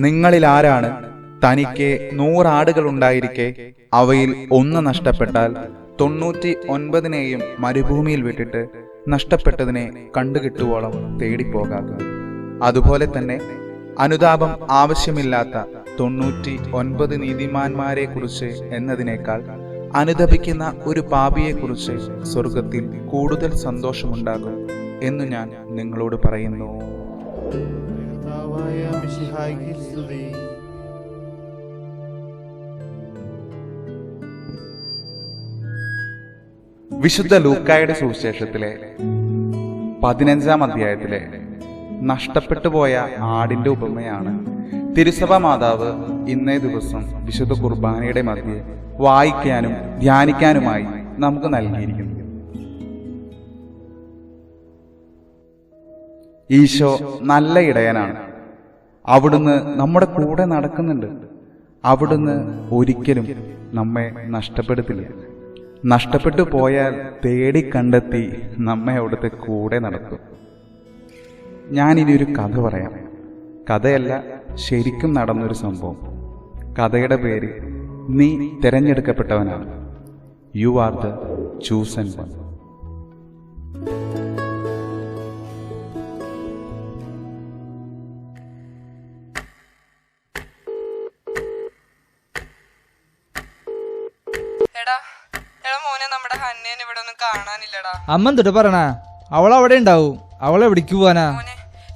നിങ്ങളിൽ ആരാണ് തനിക്ക് 100 ആടുകൾ ഉണ്ടായിരിക്കെ അവയിൽ ഒന്ന് നഷ്ടപ്പെട്ടാൽ 99 മരുഭൂമിയിൽ വിട്ടിട്ട് നഷ്ടപ്പെട്ടതിനെ കണ്ടുകിട്ടുവോളം തേടിപ്പോകാതെ? അതുപോലെ തന്നെ അനുതാപം ആവശ്യമില്ലാത്ത 99 നീതിമാന്മാരെ കുറിച്ച് എന്നതിനേക്കാൾ അനുതപിക്കുന്ന ഒരു പാപിയെക്കുറിച്ച് സ്വർഗത്തിൽ കൂടുതൽ സന്തോഷമുണ്ടാകും എന്നു ഞാൻ നിങ്ങളോട് പറയുന്നു. വിശുദ്ധ ലൂക്കായുടെ സുവിശേഷത്തിലെ 15-ാം അധ്യായത്തിലെ നഷ്ടപ്പെട്ടു പോയ ആടിന്റെ ഉപമയാണ് തിരുസഭ മാതാവ് ഇന്നേ ദിവസം വിശുദ്ധ കുർബാനയുടെ മധ്യേ വായിക്കാനും ധ്യാനിക്കാനുമായി നമുക്ക് നൽകിയിരിക്കുന്നു. ഈശോ നല്ല ഇടയനാണ്. അവിടുന്ന് നമ്മുടെ കൂടെ നടക്കുന്നുണ്ട്. അവിടുന്ന് ഒരിക്കലും നമ്മെ നഷ്ടപ്പെടുത്തില്ല. നഷ്ടപ്പെട്ടു പോയാൽ തേടി കണ്ടെത്തി നമ്മെ അവിടുത്തെ കൂടെ നടത്തും. ഞാനിനി ഒരു കഥ പറയാം. കഥയല്ല, ശരിക്കും നടന്നൊരു സംഭവം. കഥയുടെ പേര് നീ തിരഞ്ഞെടുക്കപ്പെട്ടവനാണ്. You are the chosen one. അമ്മ എന്തിട്ട് പറയണ? അവൾ അവിടെ ഉണ്ടാവും. അവൾ എവിടേക്ക് പോവാനാ?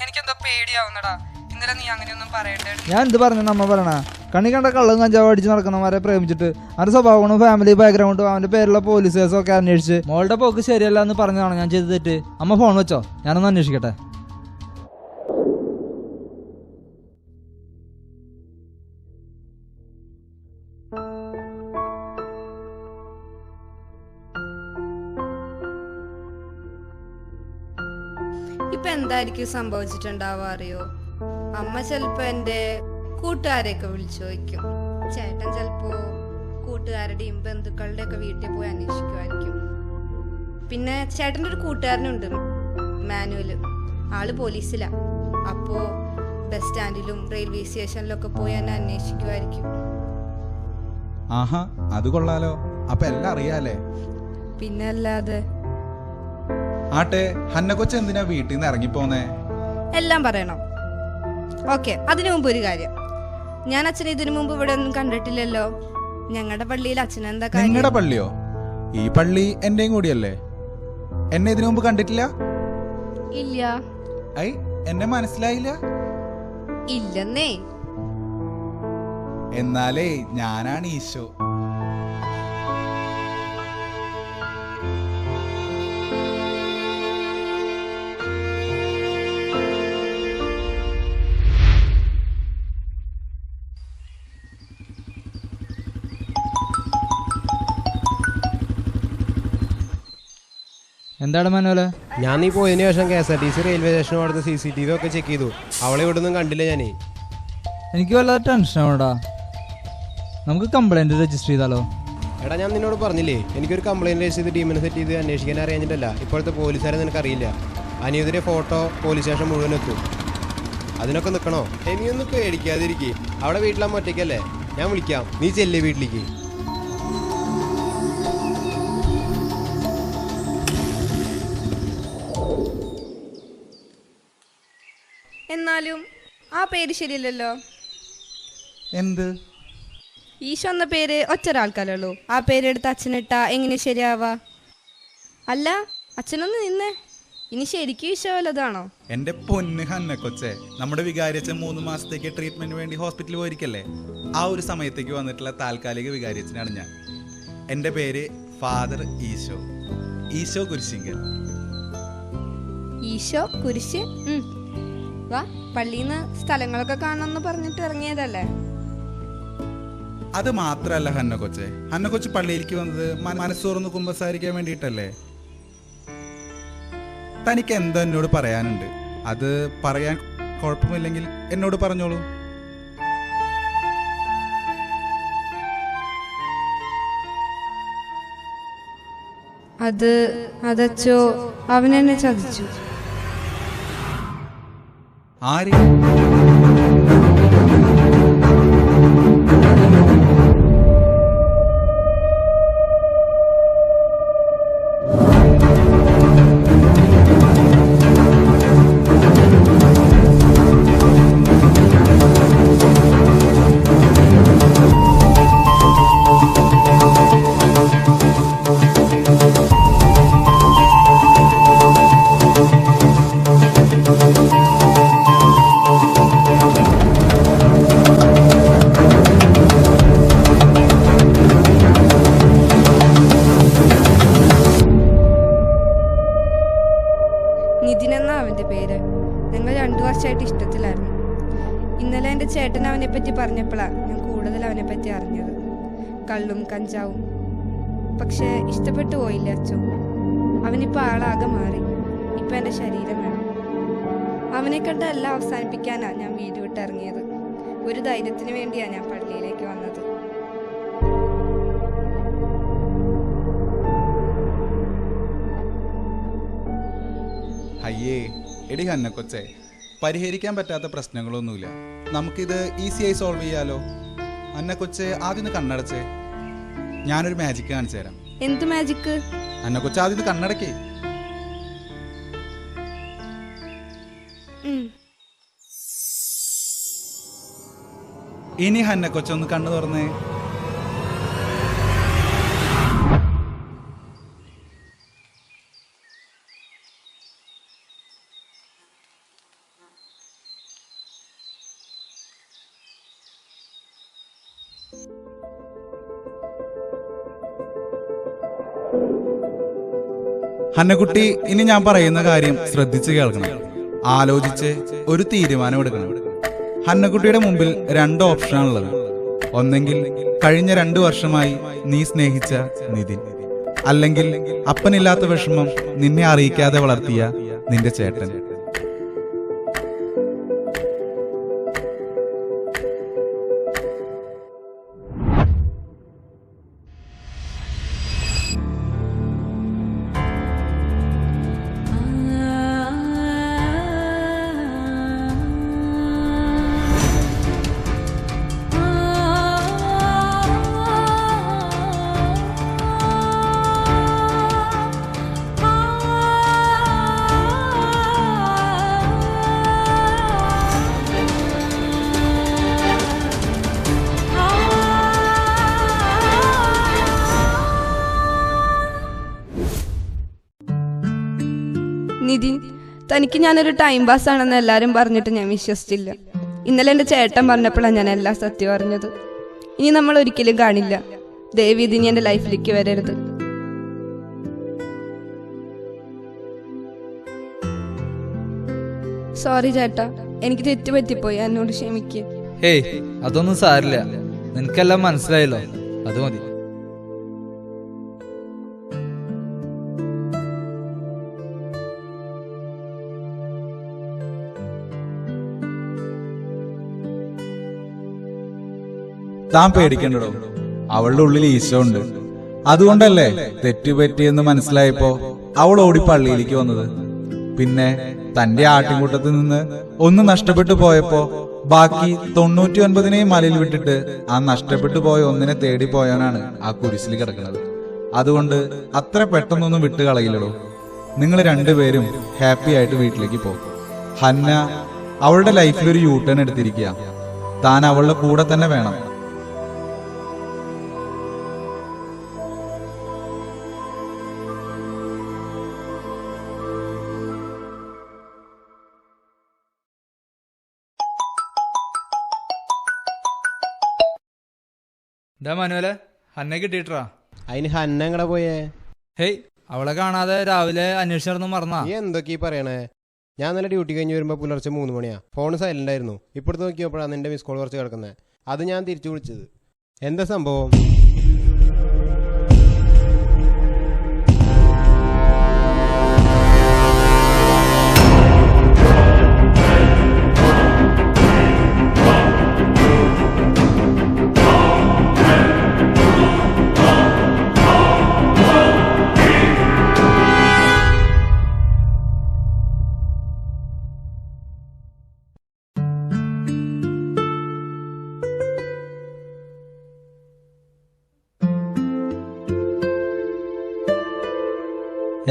എനിക്കെന്തോ പേടിയാവുന്നടാ. ഇന്നലെ നീ അങ്ങനെയൊന്നും പറയണ്ടേ. ഞാൻ എന്ത് പറഞ്ഞ അമ്മ പറയണ? കണ്ണി കണ്ട കള്ളും കഞ്ചാവ് അടിച്ച് നടക്കുന്നവരെ പ്രേമിച്ചിട്ട് അവന്റെ സ്വഭാവങ്ങളും ഫാമിലി ബാക്ക്ഗ്രൗണ്ടും അവന്റെ പേരുള്ള പോലീസ് കേസൊക്കെ അന്വേഷിച്ച് മോളുടെ പോക്ക് ശരിയല്ല എന്ന് പറഞ്ഞതാണ് ഞാൻ ചെയ്ത് തെറ്റ്. അമ്മ ഫോൺ വെച്ചോ, ഞാനൊന്ന് അന്വേഷിക്കട്ടെ. ഇപ്പൊ എന്തായിരിക്കും സംഭവിച്ചിട്ടുണ്ടാവുക അറിയോ? അമ്മ ചിലപ്പോ എന്റെ കൂട്ടുകാരെയൊക്കെ വിളിച്ചു ചോദിക്കും. ചേട്ടൻ ചിലപ്പോ കൂട്ടുകാരുടെയും ബന്ധുക്കളുടെ ഒക്കെ വീട്ടിൽ പോയി അന്വേഷിക്കുമായിരിക്കും. പിന്നെ ചേട്ടൻ്റെ ഒരു കൂട്ടുകാരനുണ്ട്, മാനുവല്. ആള് പോലീസിലാ. അപ്പോ ബസ് സ്റ്റാൻഡിലും റെയിൽവേ സ്റ്റേഷനിലൊക്കെ പോയി എന്നെ അന്വേഷിക്കുമായിരിക്കും. ആഹാ, അത് കൊള്ളാലോ. അപ്പൊ എല്ലാം അറിയാലേ? പിന്നെ അല്ലാതെ. ആട്ടെ, ഹന്ന കൊച്ചു എന്തിനാ വീട്ടിൽ നിന്ന് ഇറങ്ങിപ്പോന്നേ? എല്ലാം പറയണം. ഓക്കെ, അതിനു മുമ്പ് ഒരു കാര്യം. ഞാൻ അച്ഛനെ ഇതിനു മുമ്പ് ഇവിടെ ഒന്നും കണ്ടിട്ടില്ലല്ലോ. ഞങ്ങളുടെ പള്ളിയിൽ അച്ഛൻ എന്താ കാര്യം? നിങ്ങളുടെ പള്ളിയോ? ഈ പള്ളി എന്റെയും കൂടിയല്ലേ. എന്നെ ഇതിനു മുമ്പ് കണ്ടിട്ടില്ല? ഇല്ല. ഐ, എന്നെ മനസ്സിലായില്ല? ഇല്ലെന്നേ. എന്നാലേ ഞാനാണ് ഈശോ. എന്താണ് മനോലെ? ഞാൻ നീ പോയതിനു ശേഷം KSRTC റെയിൽവേ സ്റ്റേഷൻ അവിടുത്തെ CCTV ഒക്കെ ചെക്ക് ചെയ്തു. അവളെ ഇവിടെ ഒന്നും കണ്ടില്ല ഞാനേ. എനിക്ക് വല്ലാതെ ടെൻഷനാണോടാ. നമുക്ക് കംപ്ലൈന്റ് രജിസ്റ്റർ ചെയ്താലോ? എടാ, ഞാൻ നിന്നോട് പറഞ്ഞില്ലേ, എനിക്കൊരു കംപ്ലൈന്റ് രജിസ്റ്റർ ചെയ്ത് ടീമിനെ സെറ്റ് ചെയ്ത് അന്വേഷിക്കാൻ അറിയാഞ്ഞിട്ടല്ല. ഇപ്പോഴത്തെ പോലീസുകാരെ നിനക്കറിയില്ല. അനിയതിരെ ഫോട്ടോ പോലീസ് സ്റ്റേഷൻ മുഴുവൻ എത്തും. അതിനൊക്കെ നിൽക്കണോ? ഇനിയൊന്നും പേടിക്കാതിരിക്കേ. അവിടെ വീട്ടിലാകുമ്പോൾ ഒറ്റയ്ക്കല്ലേ. ഞാൻ വിളിക്കാം, നീ ചെല്ലേ വീട്ടിലേക്ക്. എന്നാലും ആ പേര് ശരിയല്ലല്ലോ. എന്ത്? ഈശോ എന്ന പേര് ഒറ്റൊരാൾക്കല്ലോ. ആ പേരെടുത്ത് അച്ഛനിട്ടാ എങ്ങനെ ശരിയാവാ? അല്ല, അച്ഛനൊന്ന് നിന്നേ. ഇനി ശരിക്കും ഈശോ വല്ലതാണോ? എന്റെ പൊന്ന് ഹന്ന കൊച്ചെ, നമ്മുടെ വികാരിയച്ഛൻ 3 മാസത്തേക്ക് ട്രീറ്റ്മെന്റിന് വേണ്ടി ഹോസ്പിറ്റലിൽ പോയിരിക്കല്ലേ. ആ ഒരു സമയത്തേക്ക് വന്നിട്ടുള്ള താൽക്കാലിക വികാരിയച്ഛനാണ് ഞാൻ. എന്റെ പേര് ഫാദർ ഈശോ. ഈശോ കുരിശിങ്കൽ. ഈശോ കുരിശ്. വാ, പള്ളിന്ന് സ്ഥലങ്ങളൊക്കെ കാണണമെന്ന് പറഞ്ഞിട്ട് ഇറങ്ങിയതല്ലേ? അത് മാത്രല്ല ഹന്ന കൊച്ചെ, ഹന്ന കൊച്ചു പള്ളിയിലേക്ക് വന്നത് മനസ്സോർന്ന് കുമ്പസാരിക്കാൻ വേണ്ടിയിട്ടല്ലേ. തനിക്ക് എന്തോ എന്നോട് പറയാനുണ്ട്. അത് പറയാൻ കുഴപ്പമില്ലെങ്കിൽ എന്നോട് പറഞ്ഞോളൂ. അതച്ചോ അവനെന്നെ ചതിച്ചു. ആര്? ഇന്നലെ എൻ്റെ ചേട്ടൻ അവനെ പറ്റി പറഞ്ഞപ്പോഴാണ് ഞാൻ കൂടുതൽ അവനെ പറ്റി അറിഞ്ഞത്. കള്ളും കഞ്ചാവും. പക്ഷെ ഇഷ്ടപ്പെട്ടു പോയില്ല അച്ഛൻ. അവനിപ്പോൾ ആളാകെ മാറി. ഇപ്പം എൻ്റെ ശരീരം വേണം. അവനെ കണ്ട് എല്ലാം അവസാനിപ്പിക്കാനാണ് ഞാൻ വീട് വിട്ടിറങ്ങിയത്. ഒരു ധൈര്യത്തിന് വേണ്ടിയാണ് ഞാൻ പള്ളിയിലേക്ക് വന്നത്. അയ്യേ എടി ഹന്ന കൊച്ചെ, പരിഹരിക്കാൻ പറ്റാത്ത പ്രശ്നങ്ങളൊന്നുമില്ല. നമുക്കിത് ഈസിയായി സോൾവ് ചെയ്യാലോ. അന്ന കൊച്ചെ ആദ്യം കണ്ണടച്ചേ. ഞാനൊരു മാജിക് കാണിച്ചു തരാം. എന്ത് മാജിക്ക്? അന്ന കൊച്ചെ ആദ്യം കണ്ണടക്കേ. ഇനി ഹന്ന കൊച്ചൊന്ന് കണ്ണു തുറന്നേ. ഹന്നക്കുട്ടി, ഇനി ഞാൻ പറയുന്ന കാര്യം ശ്രദ്ധിച്ച് കേൾക്കണം. ആലോചിച്ച് ഒരു തീരുമാനം എടുക്കണം. ഹന്നക്കുട്ടിയുടെ മുമ്പിൽ 2 ഓപ്ഷനാണുള്ളത്. ഒന്നെങ്കിൽ കഴിഞ്ഞ 2 വർഷമായി നീ സ്നേഹിച്ച നിതിൻ, അല്ലെങ്കിൽ അപ്പനില്ലാത്ത വിഷമം നിന്നെ അറിയിക്കാതെ വളർത്തിയ നിന്റെ ചേട്ടൻ. നിതിൻ, തനിക്ക് ഞാനൊരു ടൈം പാസ് ആണെന്ന് എല്ലാവരും പറഞ്ഞിട്ട് ഞാൻ വിശ്വസിച്ചില്ല. ഇന്നലെ എൻ്റെ ചേട്ടൻ പറഞ്ഞപ്പോഴാണ് ഞാൻ എല്ലാ സത്യം അറിഞ്ഞത്. ഇനി നമ്മൾ ഒരിക്കലും കാണില്ല. ദയവ് ഇതിനി എൻ്റെ ലൈഫിലേക്ക് വരരുത്. സോറി ചേട്ടാ, എനിക്ക് തെറ്റുപറ്റിപ്പോയി. എന്നോട് ക്ഷമിക്കുക. ഹേയ്, അതൊന്നും സാരില്ല. നിനക്കെല്ലാം മനസ്സിലായല്ലോ, അത് മതി. താൻ പേടിക്കണ്ടോ, അവളുടെ ഉള്ളിൽ ഈശോ ഉണ്ട്. അതുകൊണ്ടല്ലേ തെറ്റുപറ്റിയെന്ന് മനസ്സിലായപ്പോ അവൾ ഓടി പള്ളിയിലേക്ക് വന്നത്. പിന്നെ തന്റെ ആട്ടിൻകൂട്ടത്തിൽ നിന്ന് ഒന്ന് നഷ്ടപ്പെട്ടു പോയപ്പോ ബാക്കി 99 മലയിൽ വിട്ടിട്ട് ആ നഷ്ടപ്പെട്ടു പോയ ഒന്നിനെ തേടി പോയവനാണ് ആ കുരിശിൽ കിടക്കുന്നത്. അതുകൊണ്ട് അത്ര പെട്ടെന്നൊന്നും വിട്ട് കളയില്ലടോ. നിങ്ങൾ 2 പേരും ഹാപ്പി ആയിട്ട് വീട്ടിലേക്ക് പോകും. ഹന്ന അവളുടെ ലൈഫിൽ ഒരു യൂട്ടേൺ എടുത്തിരിക്കുക. താൻ അവളുടെ കൂടെ തന്നെ വേണം. ഇതാ മനുവലെ, ഹന്നെ കിട്ടിയിട്ടാ. അതിന് ഹന്ന എങ്ങടെ പോയേ? ഹേയ്, അവളെ കാണാതെ രാവിലെ അന്വേഷിച്ചു മറന്നാ. നീ എന്തൊക്കെയാ പറയണേ? ഞാൻ നല്ല ഡ്യൂട്ടി കഴിഞ്ഞ് വരുമ്പോൾ പുലർച്ചെ 3 മണിയാ. ഫോൺ സൈലന്റ് ആയിരുന്നു. ഇപ്പോഴത്തെ നോക്കിയപ്പോഴാണ് നിന്റെ മിസ് കോൾ കുറച്ച് കിടക്കുന്നത്. അത് ഞാൻ തിരിച്ചു വിളിച്ചത്. എന്താ സംഭവം?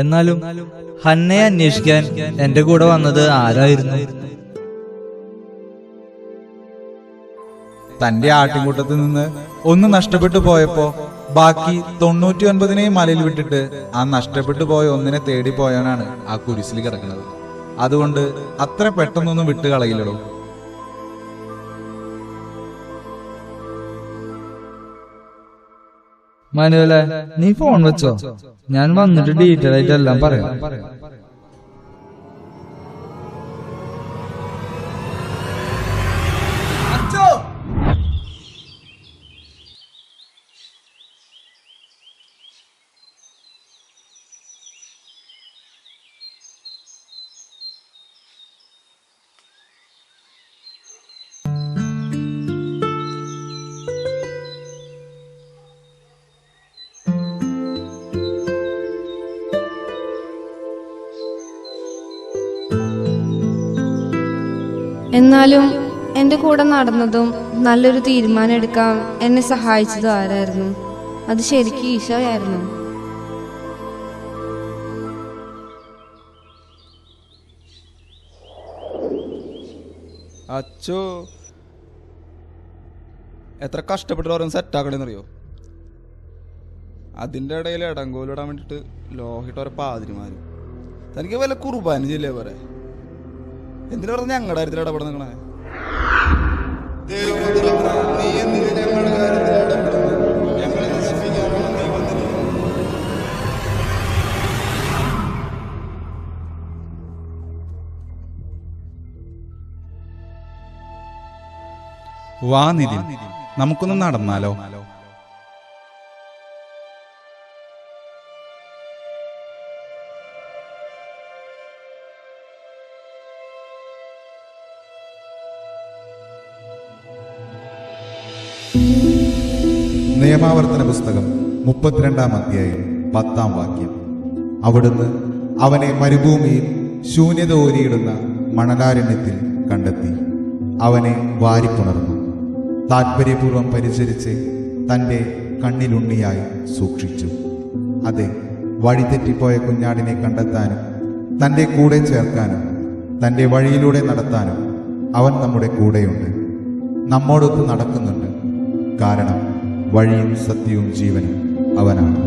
എന്നാലും ഹന്നയെ അന്വേഷിക്കാൻ എന്റെ കൂടെ വന്നത് ആരായിരുന്നു? തന്റെ ആട്ടിൻകൂട്ടത്തിൽ നിന്ന് ഒന്ന് നഷ്ടപ്പെട്ടു പോയപ്പോ ബാക്കി 99 മലയിൽ വിട്ടിട്ട് ആ നഷ്ടപ്പെട്ടു പോയ ഒന്നിനെ തേടി പോയവനാണ് ആ കുരിശിൽ കിടക്കുന്നത്. അതുകൊണ്ട് അത്ര പെട്ടെന്നൊന്നും വിട്ട് കളയില്ലടോ. മനുവലെ, നീ ഫോൺ വെച്ചോ, ഞാൻ വന്നിട്ട് ഡീറ്റെയിൽ ആയിട്ട് എല്ലാം പറയാം. എന്നാലും എൻ്റെ കൂടെ നടന്നതും നല്ലൊരു തീരുമാനം എടുക്കാൻ എന്നെ സഹായിച്ചതും ആരായിരുന്നു? അത് ശരിക്കും ഈശോയായിരുന്നു. അച്ചോ, എത്ര കഷ്ടപ്പെട്ടിട്ട് ഓരോ സെറ്റാക്കണെന്നറിയോ? അതിൻ്റെ ഇടയിൽ ഇടങ്കോലിടാൻ വേണ്ടിയിട്ട് ലോഹിട്ട് ഓരോ പാതിരിമാരും. തനിക്ക് വല്ല കുർബാന ജില്ലേ പോലെ എന്തിനാ പറഞ്ഞ ഞങ്ങളുടെ കാര്യത്തിൽ ഇടപെടാൻ നിൽക്കണേ? വാ നിതിൻ, നമുക്കൊന്ന് നടന്നാലോ? നിയമാവർത്തന പുസ്തകം 32-ാം അധ്യായം 10-ാം വാക്യം. അവിടുന്ന് അവനെ മരുഭൂമിയിൽ ശൂന്യത ഓരിയിടുന്ന മണലാരണ്യത്തിൽ കണ്ടെത്തി അവനെ വാരിപ്പുണർന്നു. താൽപര്യപൂർവം പരിചരിച്ച് തൻ്റെ കണ്ണിലുണ്ണിയായി സൂക്ഷിച്ചു. അതെ, വഴിതെറ്റിപ്പോയ കുഞ്ഞാടിനെ കണ്ടെത്താനും തൻ്റെ കൂടെ ചേർക്കാനും തൻ്റെ വഴിയിലൂടെ നടത്താനും അവൻ നമ്മുടെ കൂടെയുണ്ട്, നമ്മോടൊത്ത് നടക്കുന്നുണ്ട്. കാരണം വഴിയും സത്യവും ജീവനും അവനാണ്.